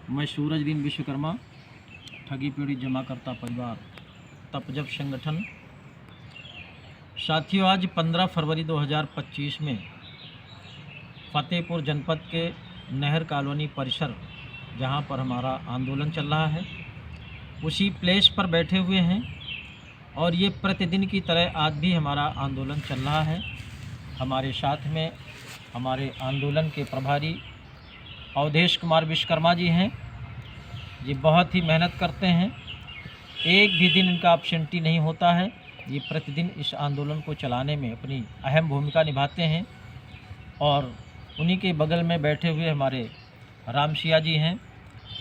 मैं सूरजदीन विश्वकर्मा, ठगी पीड़ित जमाकर्ता परिवार, तपजब संगठन। साथियों, आज 15 फरवरी 2025 में फतेहपुर जनपद के नहर कॉलोनी परिसर, जहां पर हमारा आंदोलन चल रहा है, उसी प्लेस पर बैठे हुए हैं और ये प्रतिदिन की तरह आज भी हमारा आंदोलन चल रहा है। हमारे साथ में हमारे आंदोलन के प्रभारी अवधेश कुमार विश्वकर्मा जी हैं। ये बहुत ही मेहनत करते हैं, एक भी दिन इनका एब्सेंटी नहीं होता है। ये प्रतिदिन इस आंदोलन को चलाने में अपनी अहम भूमिका निभाते हैं। और उन्हीं के बगल में बैठे हुए हमारे रामसिया जी हैं।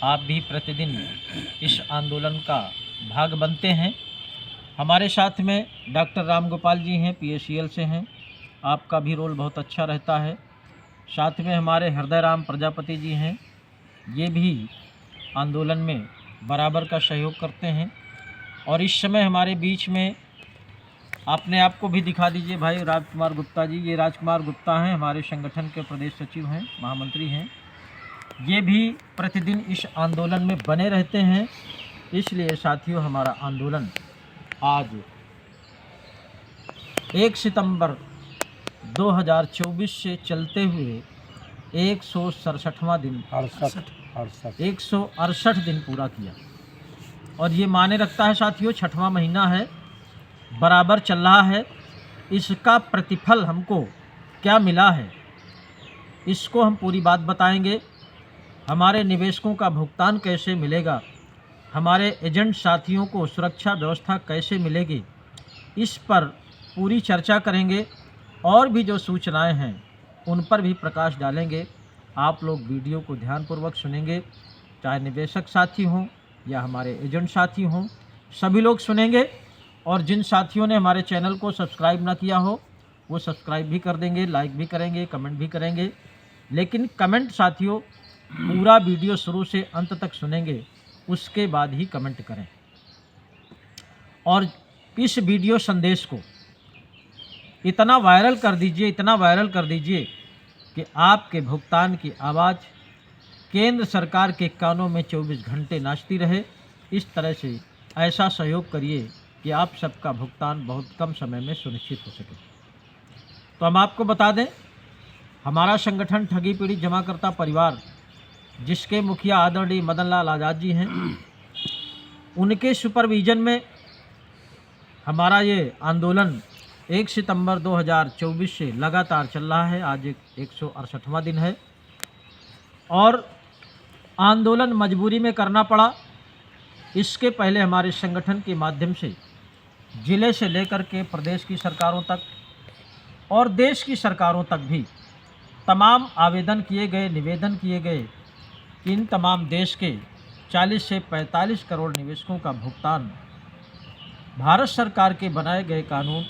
आप भी प्रतिदिन इस आंदोलन का भाग बनते हैं। हमारे साथ में डॉक्टर राम गोपाल जी हैं, PACL से हैं। आपका भी रोल बहुत अच्छा रहता है। साथ में हमारे हृदय राम प्रजापति जी हैं, ये भी आंदोलन में बराबर का सहयोग करते हैं। और इस समय हमारे बीच में अपने आप को भी दिखा दीजिए भाई, राजकुमार गुप्ता जी। ये राजकुमार गुप्ता हैं, हमारे संगठन के प्रदेश सचिव हैं, महामंत्री हैं। ये भी प्रतिदिन इस आंदोलन में बने रहते हैं। इसलिए साथियों, हमारा आंदोलन आज 1 सितंबर 2024 से चलते हुए 167वां दिन 168 दिन पूरा किया। और ये माने रखता है साथियों, 6वां महीना है, बराबर चल रहा है। इसका प्रतिफल हमको क्या मिला है, इसको हम पूरी बात बताएंगे। हमारे निवेशकों का भुगतान कैसे मिलेगा, हमारे एजेंट साथियों को सुरक्षा व्यवस्था कैसे मिलेगी, इस पर पूरी चर्चा करेंगे। और भी जो सूचनाएं हैं उन पर भी प्रकाश डालेंगे। आप लोग वीडियो को ध्यानपूर्वक सुनेंगे, चाहे निवेशक साथी हों या हमारे एजेंट साथी हों, सभी लोग सुनेंगे। और जिन साथियों ने हमारे चैनल को सब्सक्राइब ना किया हो, वो सब्सक्राइब भी कर देंगे, लाइक भी करेंगे, कमेंट भी करेंगे। लेकिन कमेंट साथियों, पूरा वीडियो शुरू से अंत तक सुनेंगे, उसके बाद ही कमेंट करें। और इस वीडियो संदेश को इतना वायरल कर दीजिए, इतना वायरल कर दीजिए कि आपके भुगतान की आवाज़ केंद्र सरकार के कानों में 24 घंटे नाचती रहे। इस तरह से ऐसा सहयोग करिए कि आप सबका भुगतान बहुत कम समय में सुनिश्चित हो सके। तो हम आपको बता दें, हमारा संगठन ठगी पीड़ित जमाकर्ता परिवार, जिसके मुखिया आदरणीय मदन लाल आज़ाद जी हैं, उनके सुपरविजन में हमारा ये आंदोलन 1 सितंबर 2024 से लगातार चल रहा है। आज 168वां दिन है और आंदोलन मजबूरी में करना पड़ा। इसके पहले हमारे संगठन के माध्यम से ज़िले से लेकर के प्रदेश की सरकारों तक और देश की सरकारों तक भी तमाम आवेदन किए गए, निवेदन किए गए कि इन तमाम देश के 40 से 45 करोड़ निवेशकों का भुगतान भारत सरकार के बनाए गए कानून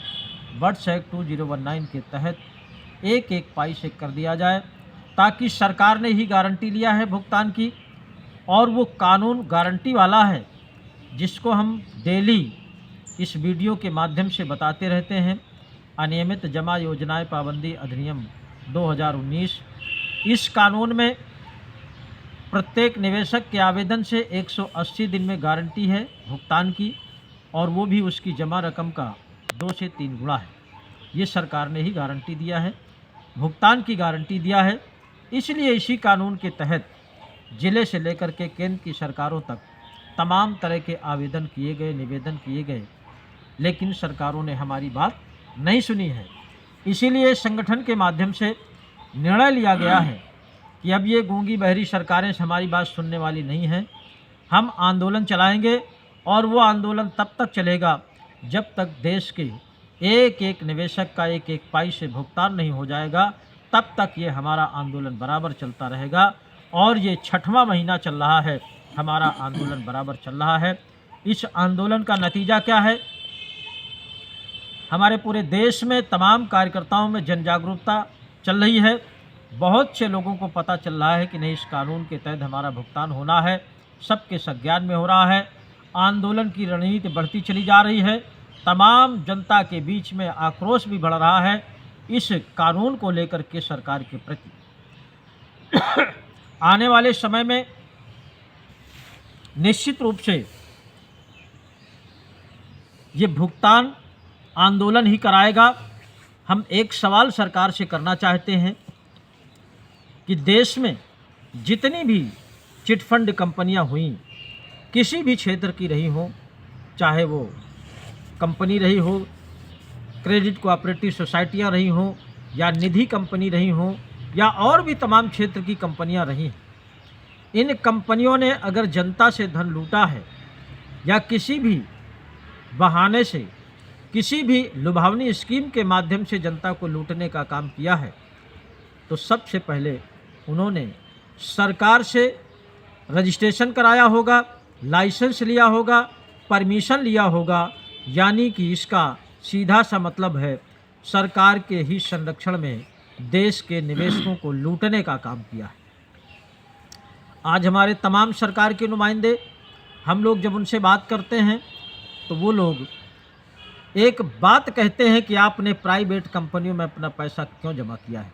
वर्ड्स एक्ट 2019 के तहत एक एक पाई से कर दिया जाए, ताकि सरकार ने ही गारंटी लिया है भुगतान की। और वो कानून गारंटी वाला है, जिसको हम डेली इस वीडियो के माध्यम से बताते रहते हैं। अनियमित जमा योजनाएं पाबंदी अधिनियम 2019, इस कानून में प्रत्येक निवेशक के आवेदन से 180 दिन में गारंटी है भुगतान की, और वो भी उसकी जमा रकम का 2 से 3 गुना है। ये सरकार ने ही गारंटी दिया है, भुगतान की गारंटी दिया है। इसलिए इसी कानून के तहत ज़िले से लेकर के केंद्र की सरकारों तक तमाम तरह के आवेदन किए गए, निवेदन किए गए, लेकिन सरकारों ने हमारी बात नहीं सुनी है। इसीलिए संगठन के माध्यम से निर्णय लिया गया है कि अब ये गूंगी बहरी सरकारें हमारी बात सुनने वाली नहीं हैं। हम आंदोलन चलाएंगे और वो आंदोलन तब तक चलेगा जब तक देश के एक एक निवेशक का एक एक पाई से भुगतान नहीं हो जाएगा। तब तक ये हमारा आंदोलन बराबर चलता रहेगा। और ये 6वां महीना चल रहा है, हमारा आंदोलन बराबर चल रहा है। इस आंदोलन का नतीजा क्या है? हमारे पूरे देश में तमाम कार्यकर्ताओं में जन जागरूकता चल रही है। बहुत से लोगों को पता चल रहा है कि नहीं, इस कानून के तहत हमारा भुगतान होना है, सबके संज्ञान में हो रहा है। आंदोलन की रणनीति बढ़ती चली जा रही है। तमाम जनता के बीच में आक्रोश भी बढ़ रहा है इस कानून को लेकर के सरकार के प्रति। आने वाले समय में निश्चित रूप से ये भुगतान आंदोलन ही कराएगा। हम एक सवाल सरकार से करना चाहते हैं कि देश में जितनी भी चिटफंड कंपनियां हुई, किसी भी क्षेत्र की रही हो, चाहे वो कंपनी रही हो, क्रेडिट कोऑपरेटिव सोसाइटियां रही हों, या निधि कंपनी रही हों, या और भी तमाम क्षेत्र की कंपनियां रही हैं, इन कंपनियों ने अगर जनता से धन लूटा है या किसी भी बहाने से, किसी भी लुभावनी स्कीम के माध्यम से जनता को लूटने का काम किया है, तो सबसे पहले उन्होंने सरकार से रजिस्ट्रेशन कराया होगा, लाइसेंस लिया होगा, परमिशन लिया होगा। यानी कि इसका सीधा सा मतलब है सरकार के ही संरक्षण में देश के निवेशकों को लूटने का काम किया है। आज हमारे तमाम सरकार के नुमाइंदे, हम लोग जब उनसे बात करते हैं तो वो लोग एक बात कहते हैं कि आपने प्राइवेट कंपनियों में अपना पैसा क्यों जमा किया है।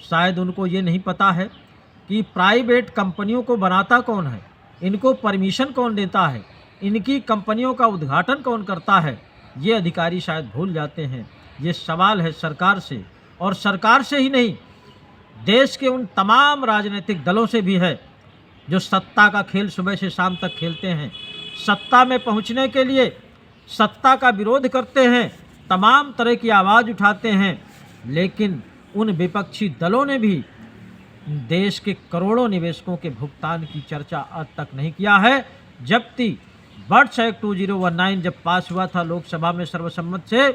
शायद उनको ये नहीं पता है कि प्राइवेट कंपनियों को बनाता कौन है, इनको परमिशन कौन देता है, इनकी कंपनियों का उद्घाटन कौन करता है। ये अधिकारी शायद भूल जाते हैं। ये सवाल है सरकार से, और सरकार से ही नहीं, देश के उन तमाम राजनीतिक दलों से भी है जो सत्ता का खेल सुबह से शाम तक खेलते हैं। सत्ता में पहुंचने के लिए सत्ता का विरोध करते हैं, तमाम तरह की आवाज़ उठाते हैं, लेकिन उन विपक्षी दलों ने भी देश के करोड़ों निवेशकों के भुगतान की चर्चा आज तक नहीं किया है। जबकि वर्ष एक्ट 2019 जब पास हुआ था लोकसभा में सर्वसम्मत से,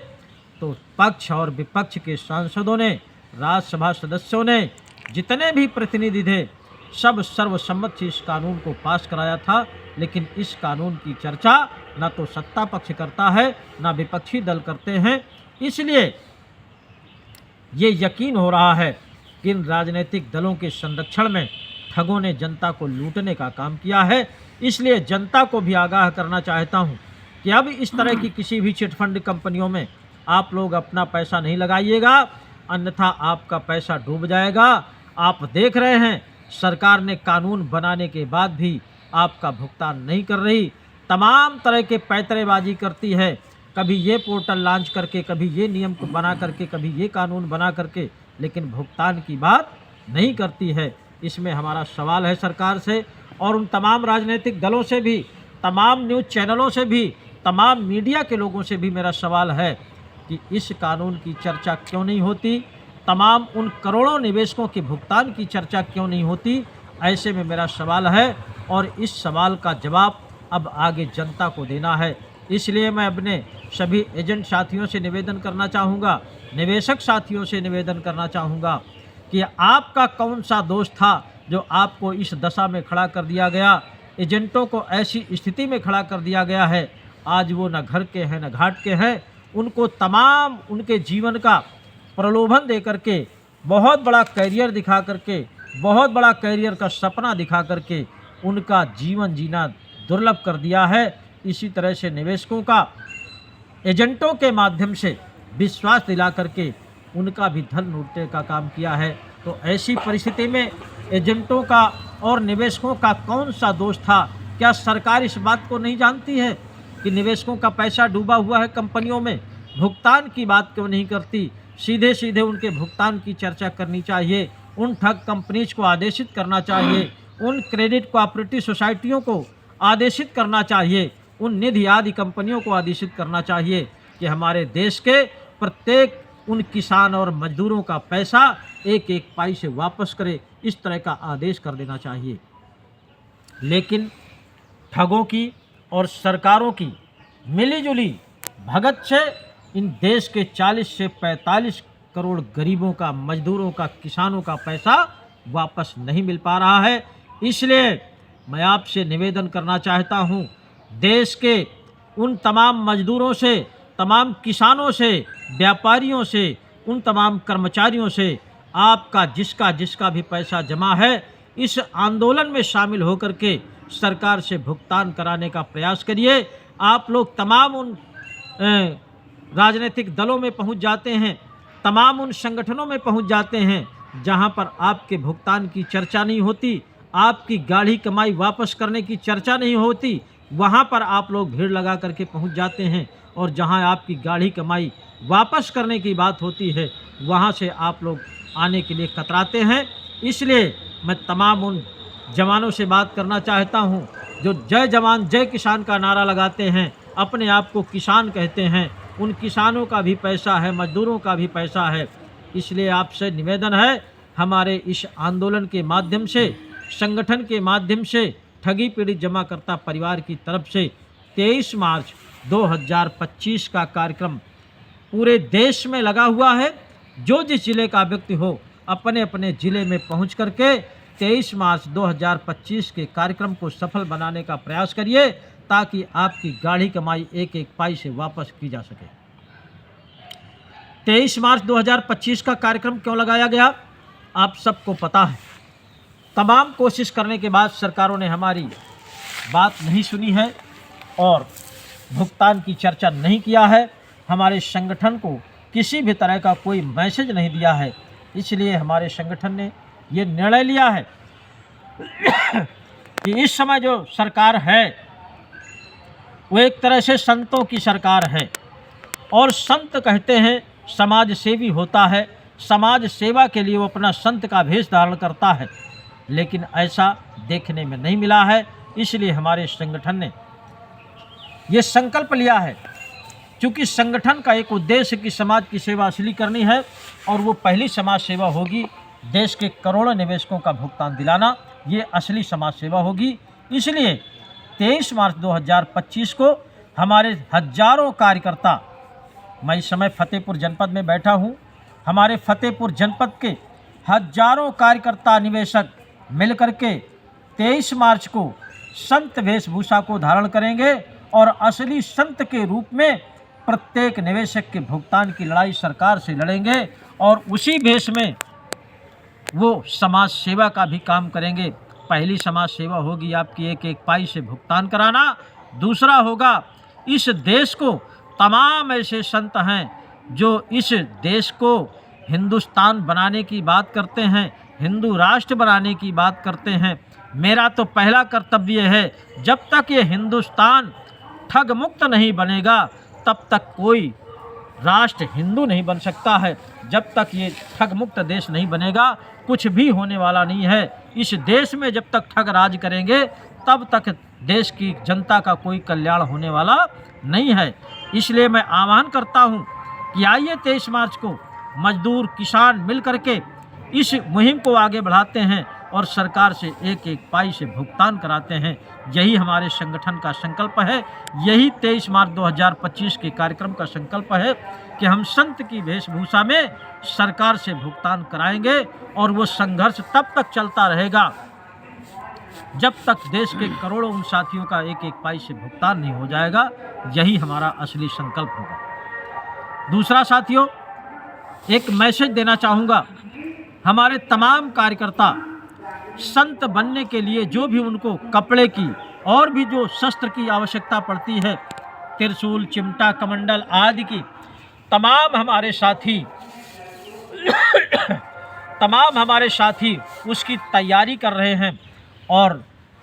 तो पक्ष और विपक्ष के सांसदों ने, राज्यसभा सदस्यों ने, जितने भी प्रतिनिधि थे, सब सर्वसम्मत से इस कानून को पास कराया था। लेकिन इस कानून की चर्चा ना तो सत्ता पक्ष करता है, ना विपक्षी दल करते हैं। इसलिए ये यकीन हो रहा है कि इन राजनीतिक दलों के संरक्षण में ठगों ने जनता को लूटने का काम किया है। इसलिए जनता को भी आगाह करना चाहता हूं कि अब इस तरह की किसी भी चिटफंड कंपनियों में आप लोग अपना पैसा नहीं लगाइएगा, अन्यथा आपका पैसा डूब जाएगा। आप देख रहे हैं सरकार ने कानून बनाने के बाद भी आपका भुगतान नहीं कर रही, तमाम तरह के पैंतरेबाजी करती है। कभी ये पोर्टल लॉन्च करके, कभी ये नियम को बना करके, कभी ये कानून बना करके, लेकिन भुगतान की बात नहीं करती है। इसमें हमारा सवाल है सरकार से, और उन तमाम राजनीतिक दलों से भी, तमाम न्यूज़ चैनलों से भी, तमाम मीडिया के लोगों से भी मेरा सवाल है कि इस कानून की चर्चा क्यों नहीं होती, तमाम उन करोड़ों निवेशकों के भुगतान की चर्चा क्यों नहीं होती। ऐसे में मेरा सवाल है, और इस सवाल का जवाब अब आगे जनता को देना है। इसलिए मैं अपने सभी एजेंट साथियों से निवेदन करना चाहूँगा, निवेशक साथियों से निवेदन करना चाहूँगा कि आपका कौन सा दोष था जो आपको इस दशा में खड़ा कर दिया गया, एजेंटों को ऐसी स्थिति में खड़ा कर दिया गया है। आज वो न घर के हैं न घाट के हैं, उनको तमाम उनके जीवन का प्रलोभन दे करके, बहुत बड़ा कैरियर दिखा करके, बहुत बड़ा कैरियर का सपना दिखा करके उनका जीवन जीना दुर्लभ कर दिया है। इसी तरह से निवेशकों का एजेंटों के माध्यम से विश्वास दिला करके उनका भी धन लूटने का काम किया है। तो ऐसी परिस्थिति में एजेंटों का और निवेशकों का कौन सा दोष था? क्या सरकार इस बात को नहीं जानती है कि निवेशकों का पैसा डूबा हुआ है कंपनियों में? भुगतान की बात क्यों नहीं करती? सीधे सीधे उनके भुगतान की चर्चा करनी चाहिए। उन ठग कंपनीज को आदेशित करना चाहिए, उन क्रेडिट कोऑपरेटिव सोसाइटियों को आदेशित करना चाहिए, उन निधि आदि कंपनियों को आदेशित करना चाहिए कि हमारे देश के प्रत्येक उन किसान और मजदूरों का पैसा एक एक पाई से वापस करे। इस तरह का आदेश कर देना चाहिए। लेकिन ठगों की और सरकारों की मिलीजुली भगत से इन देश के 40 से 45 करोड़ गरीबों का, मजदूरों का, किसानों का पैसा वापस नहीं मिल पा रहा है। इसलिए मैं आपसे निवेदन करना चाहता हूं, देश के उन तमाम मजदूरों से, तमाम किसानों से, व्यापारियों से, उन तमाम कर्मचारियों से, आपका जिसका जिसका भी पैसा जमा है, इस आंदोलन में शामिल होकर के सरकार से भुगतान कराने का प्रयास करिए। आप लोग तमाम उन राजनीतिक दलों में पहुंच जाते हैं, तमाम उन संगठनों में पहुंच जाते हैं जहां पर आपके भुगतान की चर्चा नहीं होती, आपकी गाढ़ी कमाई वापस करने की चर्चा नहीं होती, वहाँ पर आप लोग भीड़ लगा करके पहुँच जाते हैं, और जहाँ आपकी गाढ़ी कमाई वापस करने की बात होती है वहाँ से आप लोग आने के लिए कतराते हैं। इसलिए मैं तमाम उन जवानों से बात करना चाहता हूँ जो जय जवान जय किसान का नारा लगाते हैं, अपने आप को किसान कहते हैं। उन किसानों का भी पैसा है, मजदूरों का भी पैसा है। इसलिए आपसे निवेदन है, हमारे इस आंदोलन के माध्यम से, संगठन के माध्यम से, ठगी पीड़ित जमाकर्ता परिवार की तरफ से 23 मार्च 2025 का कार्यक्रम पूरे देश में लगा हुआ है। जो जिस जिले का व्यक्ति हो अपने अपने ज़िले में पहुंच करके 23 मार्च 2025 के कार्यक्रम को सफल बनाने का प्रयास करिए, ताकि आपकी गाढ़ी कमाई एक एक पाई से वापस की जा सके। 23 मार्च 2025 का कार्यक्रम क्यों लगाया गया, आप सबको पता है। तमाम कोशिश करने के बाद सरकारों ने हमारी बात नहीं सुनी है और भुगतान की चर्चा नहीं किया है। हमारे संगठन को किसी भी तरह का कोई मैसेज नहीं दिया है। इसलिए हमारे संगठन ने ये निर्णय लिया है कि इस समय जो सरकार है वो एक तरह से संतों की सरकार है, और संत कहते हैं समाज सेवी होता है। समाज सेवा के लिए वो अपना संत का भेष धारण करता है, लेकिन ऐसा देखने में नहीं मिला है। इसलिए हमारे संगठन ने ये संकल्प लिया है, क्योंकि संगठन का एक उद्देश्य कि समाज की सेवा असली करनी है, और वो पहली समाज सेवा होगी देश के करोड़ों निवेशकों का भुगतान दिलाना, ये असली समाज सेवा होगी। इसलिए 23 मार्च 2025 को हमारे हजारों कार्यकर्ता, मैं इस समय फतेहपुर जनपद में बैठा हूँ, हमारे फतेहपुर जनपद के हजारों कार्यकर्ता निवेशक मिलकर के 23 मार्च को संत वेशभूषा को धारण करेंगे और असली संत के रूप में प्रत्येक निवेशक के भुगतान की लड़ाई सरकार से लड़ेंगे, और उसी भेष में वो समाज सेवा का भी काम करेंगे। पहली समाज सेवा होगी आपकी एक एक पाई से भुगतान कराना। दूसरा होगा, इस देश को तमाम ऐसे संत हैं जो इस देश को हिंदुस्तान बनाने की बात करते हैं, हिंदू राष्ट्र बनाने की बात करते हैं। मेरा तो पहला कर्तव्य है, जब तक ये हिंदुस्तान ठग मुक्त नहीं बनेगा तब तक कोई राष्ट्र हिंदू नहीं बन सकता है। जब तक ये ठग मुक्त देश नहीं बनेगा कुछ भी होने वाला नहीं है। इस देश में जब तक ठग राज करेंगे तब तक देश की जनता का कोई कल्याण होने वाला नहीं है। इसलिए मैं आह्वान करता हूँ कि आइए 23 मार्च को मजदूर किसान मिल करके इस मुहिम को आगे बढ़ाते हैं और सरकार से एक एक पाई से भुगतान कराते हैं। यही हमारे संगठन का संकल्प है। यही 23 मार्च 2025 के कार्यक्रम का संकल्प है कि हम संत की वेशभूषा में सरकार से भुगतान कराएंगे, और वो संघर्ष तब तक चलता रहेगा जब तक देश के करोड़ों उन साथियों का एक एक पाई से भुगतान नहीं हो जाएगा। यही हमारा असली संकल्प होगा। दूसरा साथियों, एक मैसेज देना चाहूँगा, हमारे तमाम कार्यकर्ता संत बनने के लिए जो भी उनको कपड़े की और भी जो शस्त्र की आवश्यकता पड़ती है, त्रिशूल, चिमटा, कमंडल आदि की, तमाम हमारे साथी उसकी तैयारी कर रहे हैं, और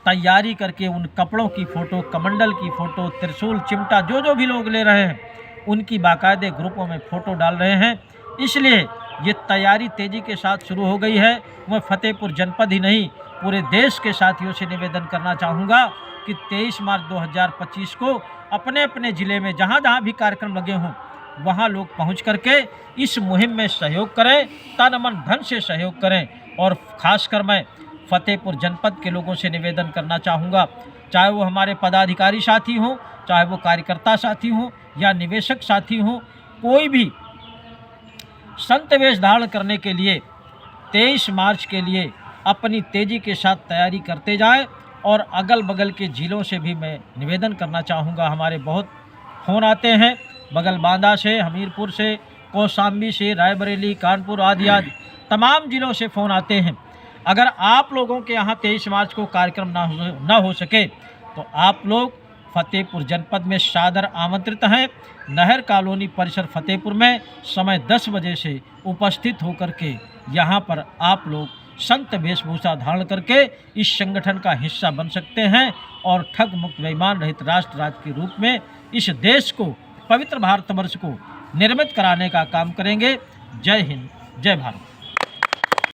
तैयारी करके उन कपड़ों की फ़ोटो, कमंडल की फ़ोटो, त्रिशूल, चिमटा जो भी लोग ले रहे हैं उनकी बाकायदे ग्रुपों में फ़ोटो डाल रहे हैं। इसलिए ये तैयारी तेज़ी के साथ शुरू हो गई है। मैं फतेहपुर जनपद ही नहीं पूरे देश के साथियों से निवेदन करना चाहूँगा कि 23 मार्च 2025 को अपने अपने ज़िले में जहाँ जहाँ भी कार्यक्रम लगे हों वहाँ लोग पहुँच करके इस मुहिम में सहयोग करें, तन मन धन से सहयोग करें। और ख़ासकर मैं फतेहपुर जनपद के लोगों से निवेदन करना चाहूँगा, चाहे वो हमारे पदाधिकारी साथी हों, चाहे वो कार्यकर्ता साथी हों या निवेशक साथी हों, कोई भी संत वेश धारण करने के लिए 23 मार्च के लिए अपनी तेज़ी के साथ तैयारी करते जाएं। और अगल बगल के ज़िलों से भी मैं निवेदन करना चाहूँगा, हमारे बहुत फ़ोन आते हैं, बगल बांदा से, हमीरपुर से, कौशाम्बी से, रायबरेली, कानपुर आदि तमाम ज़िलों से फ़ोन आते हैं। अगर आप लोगों के यहाँ 23 मार्च को कार्यक्रम ना हो सके तो आप लोग फतेहपुर जनपद में सादर आमंत्रित हैं। नहर कॉलोनी परिसर फतेहपुर में समय 10 बजे से उपस्थित होकर के यहाँ पर आप लोग संत वेशभूषा धारण करके इस संगठन का हिस्सा बन सकते हैं और ठग मुक्त बेईमान रहित राष्ट्र राज्य के रूप में इस देश को, पवित्र भारतवर्ष को निर्मित कराने का काम करेंगे। जय हिंद, जय भारत।